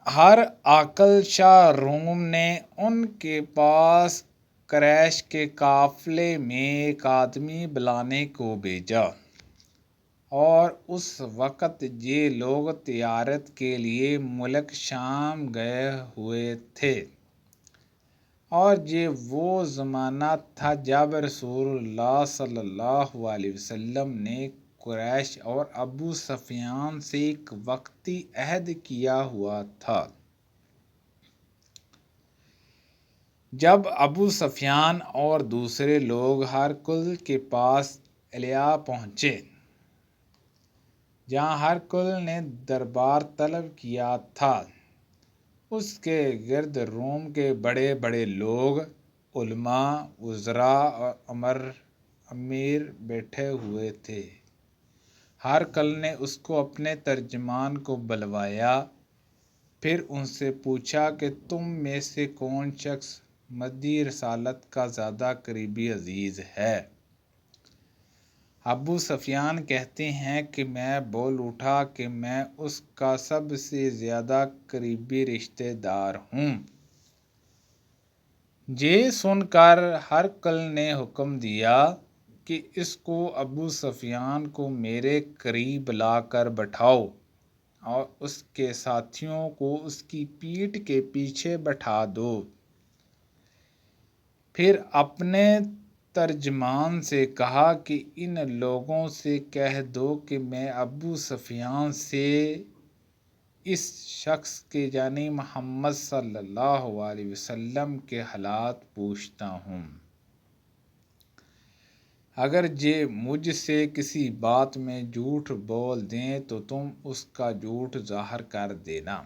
ہر عاقل شاہ روم نے ان کے پاس قریش کے قافلے میں ایک آدمی بلانے کو بھیجا، اور اس وقت یہ لوگ تجارت کے لیے ملک شام گئے ہوئے تھے، اور یہ وہ زمانہ تھا جب رسول اللہ صلی اللہ علیہ وسلم نے قریش اور ابو سفیان سے ایک وقتی عہد کیا ہوا تھا۔ جب ابو سفیان اور دوسرے لوگ ہرقل کے پاس ایلیا پہنچے، جہاں ہرقل نے دربار طلب کیا تھا، اس کے گرد روم کے بڑے بڑے لوگ، علماء، وزراء اور امیر بیٹھے ہوئے تھے۔ ہرقل نے اس کو اپنے ترجمان کو بلوایا، پھر ان سے پوچھا کہ تم میں سے کون شخص مدعی رسالت کا زیادہ قریبی عزیز ہے؟ ابو سفیان کہتے ہیں کہ میں بول اٹھا کہ میں اس کا سب سے زیادہ قریبی رشتہ دار ہوں۔ یہ سن کر ہرقل نے حکم دیا کہ اس کو ابو سفیان کو میرے قریب لا کر بٹھاؤ، اور اس کے ساتھیوں کو اس کی پیٹھ کے پیچھے بٹھا دو۔ پھر اپنے ترجمان سے کہا کہ ان لوگوں سے کہہ دو کہ میں ابو سفیان سے اس شخص کے یعنی محمد صلی اللہ علیہ وسلم کے حالات پوچھتا ہوں۔ اگر یہ مجھ سے کسی بات میں جھوٹ بول دیں تو تم اس کا جھوٹ ظاہر کر دینا۔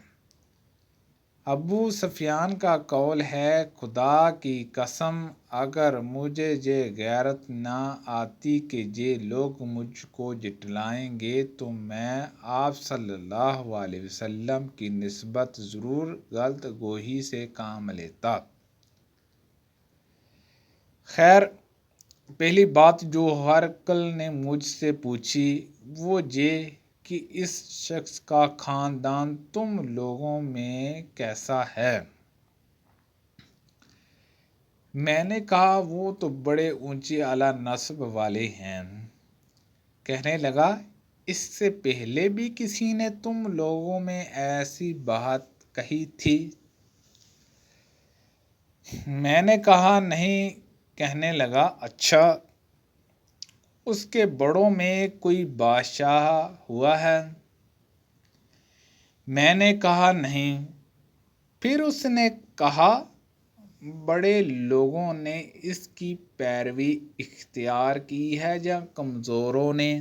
ابو سفیان کا قول ہے، خدا کی قسم اگر مجھے یہ غیرت نہ آتی کہ یہ لوگ مجھ کو جھٹلائیں گے تو میں آپ صلی اللہ علیہ وسلم کی نسبت ضرور غلط گوئی سے کام لیتا۔ خیر، پہلی بات جو ہرقل نے مجھ سے پوچھی وہ یہ کہ اس شخص کا خاندان تم لوگوں میں کیسا ہے؟ میں نے کہا وہ تو بڑے اونچی اعلیٰ نسب والے ہیں۔ کہنے لگا، اس سے پہلے بھی کسی نے تم لوگوں میں ایسی بات کہی تھی؟ میں نے کہا نہیں۔ کہنے لگا، اچھا، اس کے بڑوں میں کوئی بادشاہ ہوا ہے؟ میں نے کہا نہیں۔ پھر اس نے کہا، بڑے لوگوں نے اس کی پیروی اختیار کی ہے یا کمزوروں نے؟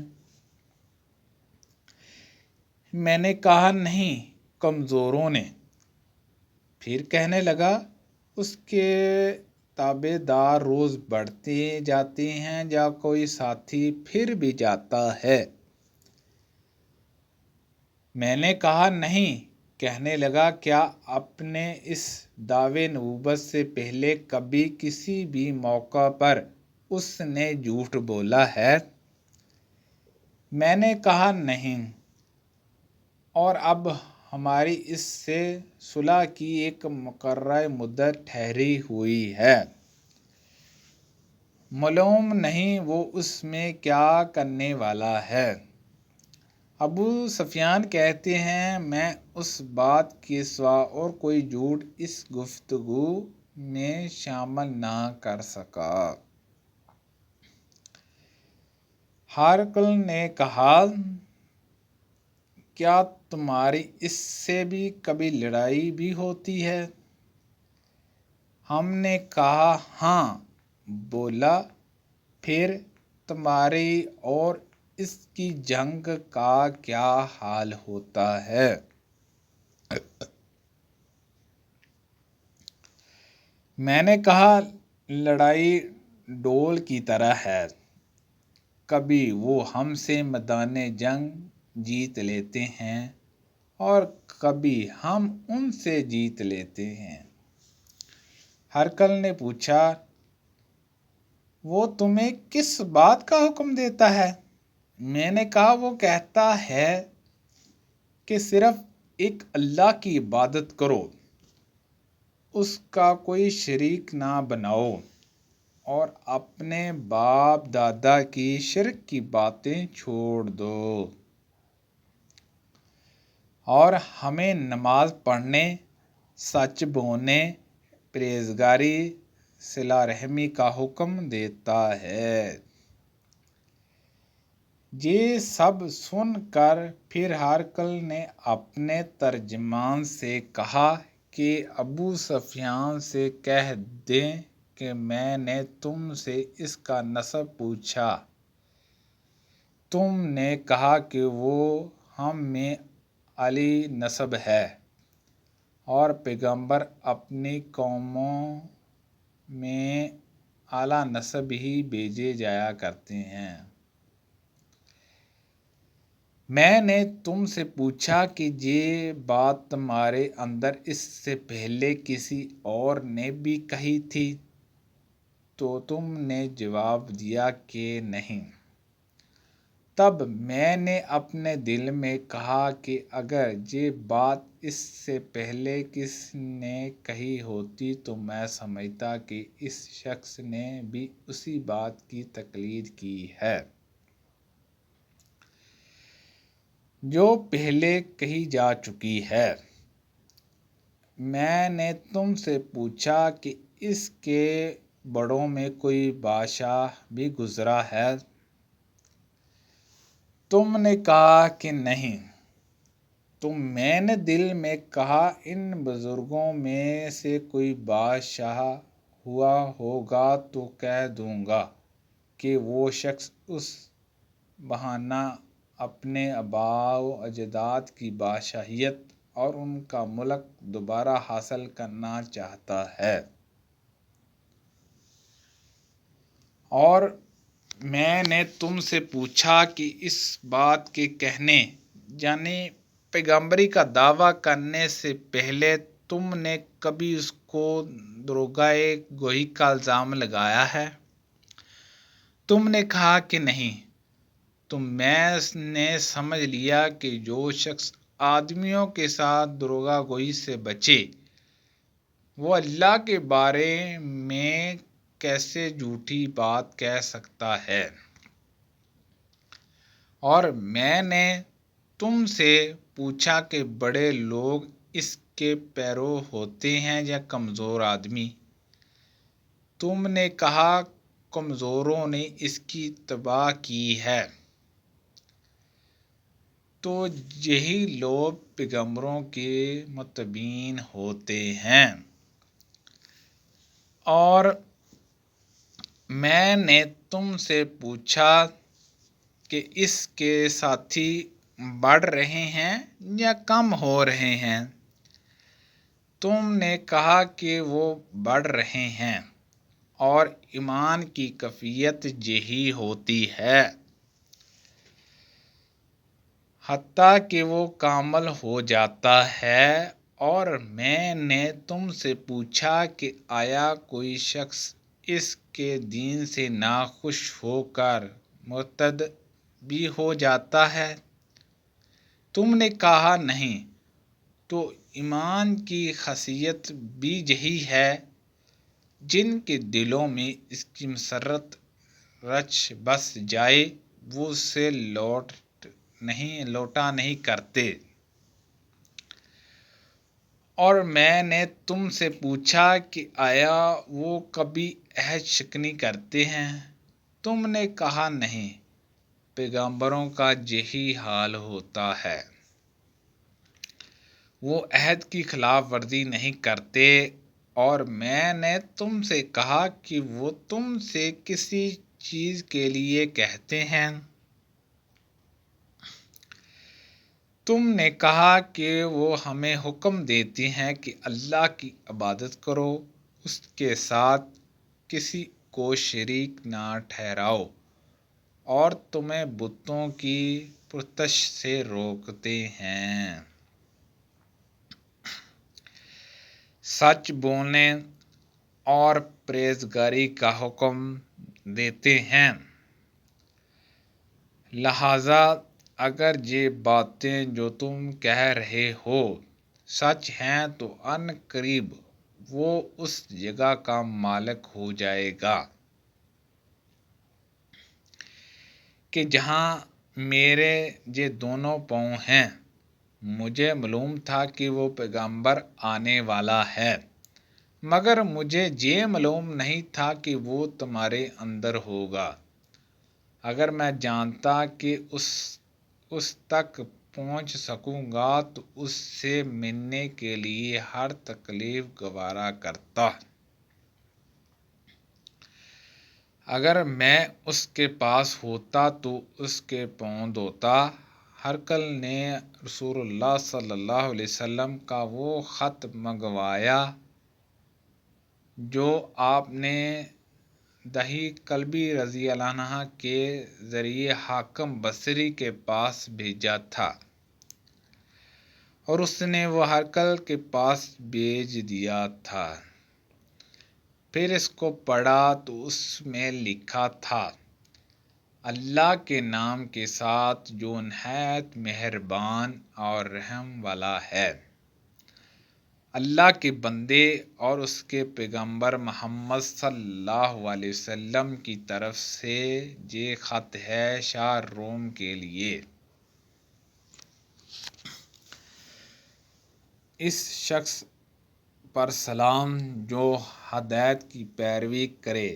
میں نے کہا نہیں، کمزوروں نے۔ پھر کہنے لگا، اس کے تابع دار روز بڑھتے جاتے ہیں یا کوئی ساتھی پھر بھی جاتا ہے؟ میں نے کہا نہیں۔ کہنے لگا، کیا اپنے اس دعوے نبوت سے پہلے کبھی کسی بھی موقع پر اس نے جھوٹ بولا ہے؟ میں نے کہا نہیں۔ اور اب ہماری اس سے صلح کی ایک مقررہ مدت ٹھہری ہوئی ہے، معلوم نہیں وہ اس میں کیا کرنے والا ہے۔ ابو سفیان کہتے ہیں، میں اس بات کے سوا اور کوئی جھوٹ اس گفتگو میں شامل نہ کر سکا۔ ہرقل نے کہا، کیا تمہاری اس سے بھی کبھی لڑائی بھی ہوتی ہے؟ ہم نے کہا ہاں۔ بولا، پھر تمہاری اور اس کی جنگ کا کیا حال ہوتا ہے؟ میں نے کہا، لڑائی ڈول کی طرح ہے، کبھی وہ ہم سے میدان جنگ جیت لیتے ہیں اور کبھی ہم ان سے جیت لیتے ہیں۔ ہرقل نے پوچھا، وہ تمہیں کس بات کا حکم دیتا ہے؟ میں نے کہا، وہ کہتا ہے کہ صرف ایک اللہ کی عبادت کرو، اس کا کوئی شریک نہ بناؤ، اور اپنے باپ دادا کی شرک کی باتیں چھوڑ دو، اور ہمیں نماز پڑھنے، سچ بولنے، پرہیزگاری، صلہ رحمی کا حکم دیتا ہے۔ یہ سب سن کر پھر ہرقل نے اپنے ترجمان سے کہا کہ ابو سفیان سے کہہ دیں کہ میں نے تم سے اس کا نسب پوچھا، تم نے کہا کہ وہ ہم میں اعلی نسب ہے، اور پیغمبر اپنی قوموں میں اعلیٰ نسب ہی بھیجے جایا کرتے ہیں۔ میں نے تم سے پوچھا کہ یہ بات تمہارے اندر اس سے پہلے کسی اور نے بھی کہی تھی؟ تو تم نے جواب دیا کہ نہیں۔ تب میں نے اپنے دل میں کہا کہ اگر یہ بات اس سے پہلے کسی نے کہی ہوتی تو میں سمجھتا کہ اس شخص نے بھی اسی بات کی تقلید کی ہے جو پہلے کہی جا چکی ہے۔ میں نے تم سے پوچھا کہ اس کے بڑوں میں کوئی بادشاہ بھی گزرا ہے؟ تم نے کہا کہ نہیں۔ تو میں نے دل میں کہا ان بزرگوں میں سے کوئی بادشاہ ہوا ہوگا تو کہہ دوں گا کہ وہ شخص اس بہانہ اپنے آباء و اجداد کی بادشاہیت اور ان کا ملک دوبارہ حاصل کرنا چاہتا ہے۔ اور میں نے تم سے پوچھا کہ اس بات کے کہنے یعنی پیغمبری کا دعویٰ کرنے سے پہلے تم نے کبھی اس کو دروغِ گوئی کا الزام لگایا ہے؟ تم نے کہا کہ نہیں۔ تو میں نے سمجھ لیا کہ جو شخص آدمیوں کے ساتھ دروغ گوئی سے بچے، وہ اللہ کے بارے میں کیسے جھوٹی بات کہہ سکتا ہے؟ اور میں نے تم سے پوچھا کہ بڑے لوگ اس کے پیرو ہوتے ہیں یا کمزور آدمی؟ تم نے کہا کمزوروں نے اس کی اتباع کی ہے۔ تو یہی لوگ پیغمبروں کے متبعین ہوتے ہیں۔ اور میں نے تم سے پوچھا کہ اس کے ساتھی بڑھ رہے ہیں یا کم ہو رہے ہیں؟ تم نے کہا کہ وہ بڑھ رہے ہیں، اور ایمان کی کیفیت یہی ہوتی ہے حتیٰ کہ وہ کامل ہو جاتا ہے۔ اور میں نے تم سے پوچھا کہ آیا کوئی شخص اس کے دین سے ناخوش ہو کر مرتد بھی ہو جاتا ہے؟ تم نے کہا نہیں۔ تو ایمان کی خاصیت بھی یہی ہے جن کے دلوں میں اس کی مسرت رچ بس جائے وہ اسے لوٹا نہیں کرتے۔ اور میں نے تم سے پوچھا کہ آیا وہ کبھی عہد شکنی کرتے ہیں؟ تم نے کہا نہیں۔ پیغمبروں کا یہی حال ہوتا ہے، وہ عہد کی خلاف ورزی نہیں کرتے۔ اور میں نے تم سے کہا کہ وہ تم سے کسی چیز کے لیے کہتے ہیں؟ تم نے کہا کہ وہ ہمیں حکم دیتے ہیں کہ اللہ کی عبادت کرو، اس کے ساتھ کسی کو شریک نہ ٹھہراؤ، اور تمہیں بتوں کی پرستش سے روکتے ہیں، سچ بولنے اور پرہیزگاری کا حکم دیتے ہیں۔ لہذا اگر یہ باتیں جو تم کہہ رہے ہو سچ ہیں تو ان قریب وہ اس جگہ کا مالک ہو جائے گا کہ جہاں میرے یہ دونوں پاؤں ہیں۔ مجھے معلوم تھا کہ وہ پیغمبر آنے والا ہے، مگر مجھے یہ معلوم نہیں تھا کہ وہ تمہارے اندر ہوگا۔ اگر میں جانتا کہ اس تک پہنچ سکوں گا تو اس سے ملنے کے لیے ہر تکلیف گوارا کرتا۔ اگر میں اس کے پاس ہوتا تو اس کے پاؤں دھوتا۔ ہرقل نے رسول اللہ صلی اللہ علیہ وسلم کا وہ خط منگوایا جو آپ نے دہی کلبی رضی اللہ عنہ کے ذریعے حاکم بصری کے پاس بھیجا تھا، اور اس نے وہ ہرقل کے پاس بھیج دیا تھا۔ پھر اس کو پڑھا تو اس میں لکھا تھا، اللہ کے نام کے ساتھ جو نہایت مہربان اور رحم والا ہے۔ اللہ کے بندے اور اس کے پیغمبر محمد صلی اللہ علیہ وسلم کی طرف سے یہ خط ہے شاہ روم کے لیے۔ اس شخص پر سلام جو ہدایت کی پیروی کرے۔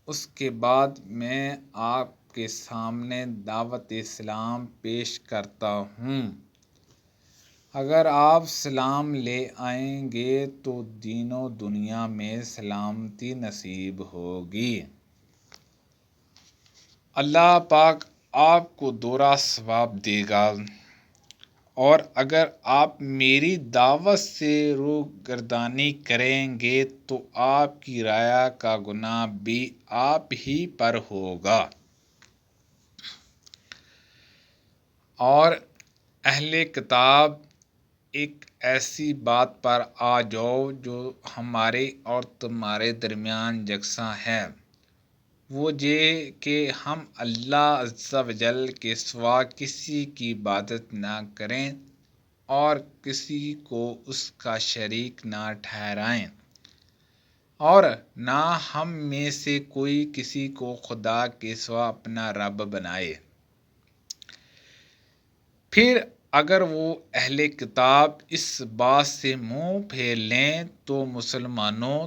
اس کے بعد میں آپ کے سامنے دعوت اسلام پیش کرتا ہوں۔ اگر آپ سلام لے آئیں گے تو دین و دنیا میں سلامتی نصیب ہوگی۔ اللہ پاک آپ کو دوہرا ثواب دے گا، اور اگر آپ میری دعوت سے روگردانی کریں گے تو آپ کی رعایا کا گناہ بھی آپ ہی پر ہوگا۔ اور اہل کتاب ایک ایسی بات پر آ جاؤ جو ہمارے اور تمہارے درمیان یکساں ہے، وہ یہ کہ ہم اللہ عز و جل کے سوا کسی کی عبادت نہ کریں اور کسی کو اس کا شریک نہ ٹھہرائیں، اور نہ ہم میں سے کوئی کسی کو خدا کے سوا اپنا رب بنائے۔ پھر اگر وہ اہل کتاب اس بات سے منہ پھیر لیں تو مسلمانوں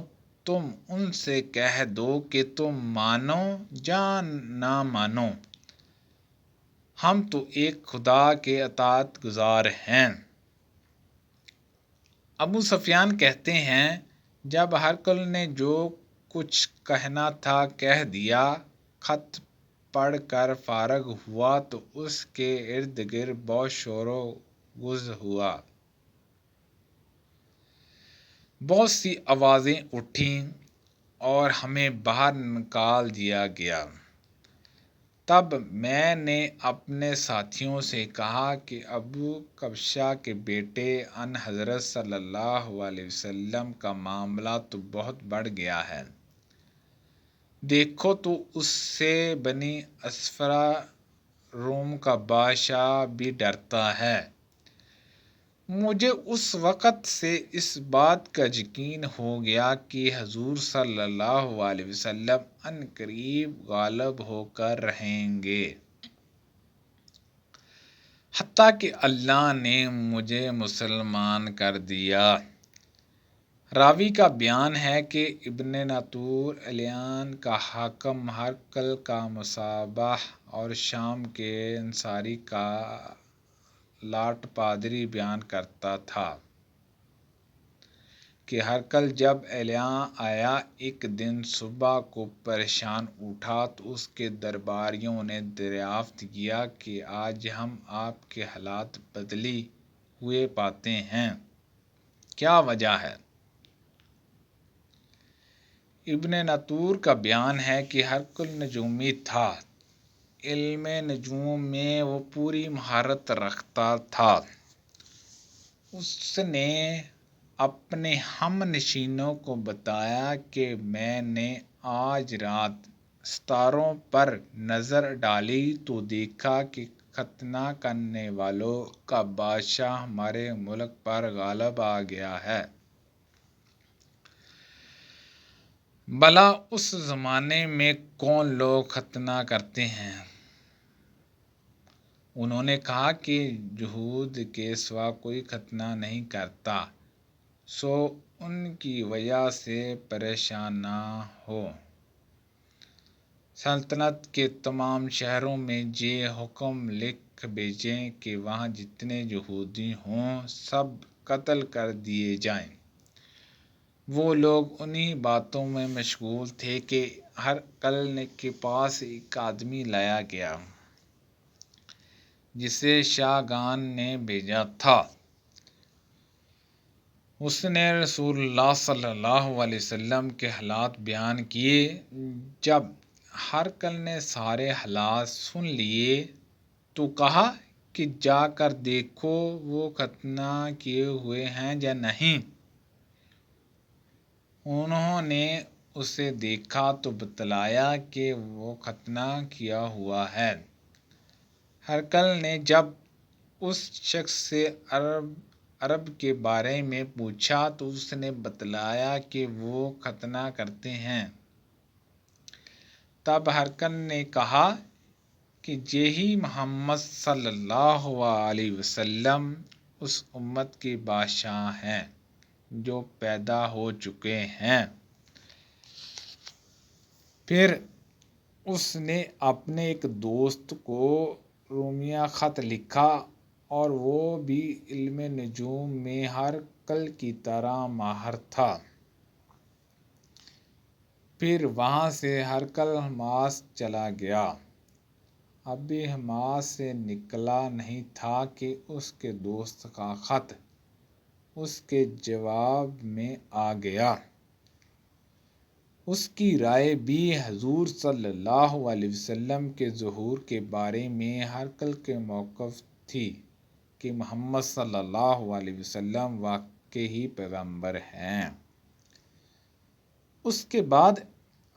تم ان سے کہہ دو کہ تم مانو یا نہ مانو، ہم تو ایک خدا کے اطاعت گزار ہیں۔ ابو سفیان کہتے ہیں، جب ہرقل نے جو کچھ کہنا تھا کہہ دیا، خط پڑھ کر فارغ ہوا تو اس کے ارد گرد بہت شور و گل ہوا۔ بہت سی آوازیں اٹھیں اور ہمیں باہر نکال دیا گیا۔ تب میں نے اپنے ساتھیوں سے کہا کہ ابو قبشہ کے بیٹے ان حضرت صلی اللہ علیہ وسلم کا معاملہ تو بہت بڑھ گیا ہے۔ دیکھو تو اس سے بنی اسفرا روم کا بادشاہ بھی ڈرتا ہے۔ مجھے اس وقت سے اس بات کا یقین ہو گیا کہ حضور صلی اللہ علیہ وسلم ان قریب غالب ہو کر رہیں گے، حتیٰ کہ اللہ نے مجھے مسلمان کر دیا۔ راوی کا بیان ہے کہ ابن ناطور ایلان کا حاکم ہرقل کا مصباح اور شام کے انصاری کا لاٹ پادری بیان کرتا تھا کہ ہرقل جب ایلان آیا ایک دن صبح کو پریشان اٹھا تو اس کے درباریوں نے دریافت کیا کہ آج ہم آپ کے حالات بدلے ہوئے پاتے ہیں، کیا وجہ ہے؟ ابن ناطور کا بیان ہے کہ ہرقل نجومی تھا، علم نجوم میں وہ پوری مہارت رکھتا تھا۔ اس نے اپنے ہم نشینوں کو بتایا کہ میں نے آج رات ستاروں پر نظر ڈالی تو دیکھا کہ ختنہ کرنے والوں کا بادشاہ ہمارے ملک پر غالب آ گیا ہے۔ بھلا اس زمانے میں کون لوگ ختنہ کرتے ہیں؟ انہوں نے کہا کہ یہود کے سوا کوئی ختنہ نہیں کرتا، سو ان کی وجہ سے پریشان نہ ہو۔ سلطنت کے تمام شہروں میں یہ حکم لکھ بھیجیں کہ وہاں جتنے یہودی ہوں سب قتل کر دیے جائیں۔ وہ لوگ انہی باتوں میں مشغول تھے کہ ہرقل کے پاس ایک آدمی لایا گیا جسے شاگان نے بھیجا تھا۔ اس نے رسول اللہ صلی اللہ علیہ وسلم کے حالات بیان کیے۔ جب ہرقل نے سارے حالات سن لیے تو کہا کہ جا کر دیکھو وہ ختنہ کیے ہوئے ہیں یا نہیں۔ انہوں نے اسے دیکھا تو بتلایا کہ وہ ختنہ کیا ہوا ہے۔ ہرقل نے جب اس شخص سے عرب کے بارے میں پوچھا تو اس نے بتلایا کہ وہ ختنہ کرتے ہیں۔ تب ہرقل نے کہا کہ یہی محمد صلی اللہ علیہ وسلم اس امت کے بادشاہ ہیں جو پیدا ہو چکے ہیں۔ پھر اس نے اپنے ایک دوست کو رومیہ خط لکھا اور وہ بھی علم نجوم میں ہرقل کی طرح ماہر تھا۔ پھر وہاں سے ہرقل حماس چلا گیا۔ ابھی حماس سے نکلا نہیں تھا کہ اس کے دوست کا خط اس کے جواب میں آ گیا۔ اس کی رائے بھی حضور صلی اللہ علیہ وسلم کے ظہور کے بارے میں ہرقل کے موقف تھی کہ محمد صلی اللہ علیہ وسلم واقعی پیغمبر ہیں۔ اس کے بعد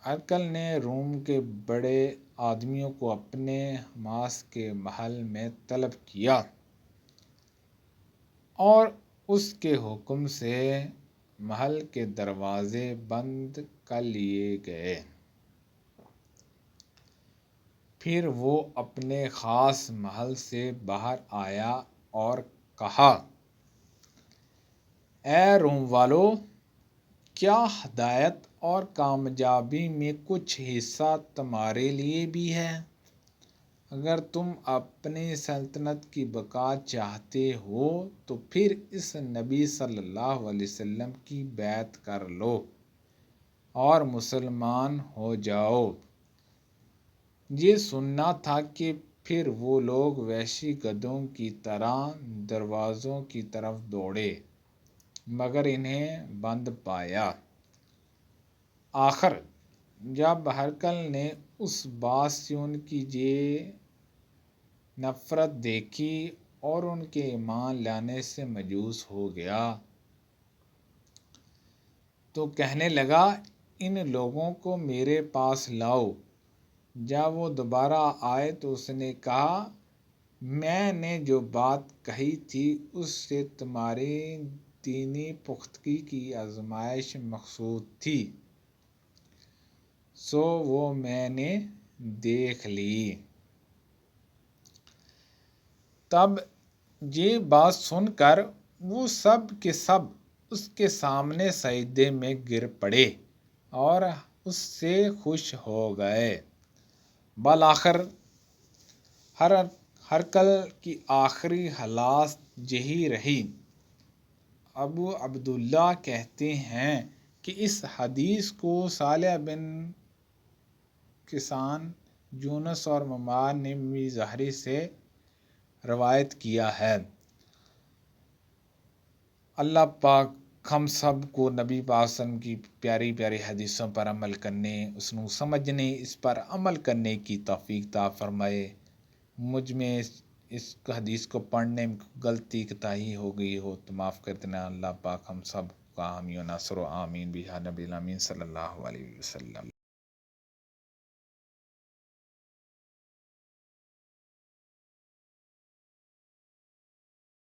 ہرقل نے روم کے بڑے آدمیوں کو اپنے حماس کے محل میں طلب کیا اور اس کے حکم سے محل کے دروازے بند کر لیے گئے۔ پھر وہ اپنے خاص محل سے باہر آیا اور کہا، اے روم والو! کیا ہدایت اور کامیابی میں کچھ حصہ تمہارے لیے بھی ہے؟ اگر تم اپنی سلطنت کی بقا چاہتے ہو تو پھر اس نبی صلی اللہ علیہ وسلم کی بیعت کر لو اور مسلمان ہو جاؤ۔ یہ سننا تھا کہ پھر وہ لوگ وحشی گدھوں کی طرح دروازوں کی طرف دوڑے مگر انہیں بند پایا۔ آخر جب ہرقل نے اس بات سے ان کی یہ نفرت دیکھی اور ان کے ایمان لانے سے مایوس ہو گیا تو کہنے لگا، ان لوگوں کو میرے پاس لاؤ۔ جب وہ دوبارہ آئے تو اس نے کہا، میں نے جو بات کہی تھی اس سے تمہاری دینی پختگی کی آزمائش مقصود تھی، سو وہ میں نے دیکھ لی۔ تب یہ بات سن کر وہ سب کے سب اس کے سامنے سجدے میں گر پڑے اور اس سے خوش ہو گئے۔ بالآخر ہرقل کی آخری حالت یہی رہی۔ ابو عبداللہ کہتے ہیں کہ اس حدیث کو صالح بن کیسان، یونس اور معمر نے ابن زہری سے روایت کیا ہے۔ اللہ پاک ہم سب کو نبی پاک صلی اللہ علیہ وسلم کی پیاری پیاری حدیثوں پر عمل کرنے، اس کو سمجھنے، اس پر عمل کرنے کی توفیق عطا فرمائے۔ مجھ میں اس حدیث کو پڑھنے میں غلطی کوتاہی ہو گئی ہو تو معاف کر دینا۔ اللہ پاک ہم سب کا حامی و ناصر و آمین بجاہ نبی الامین صلی اللہ علیہ وسلم۔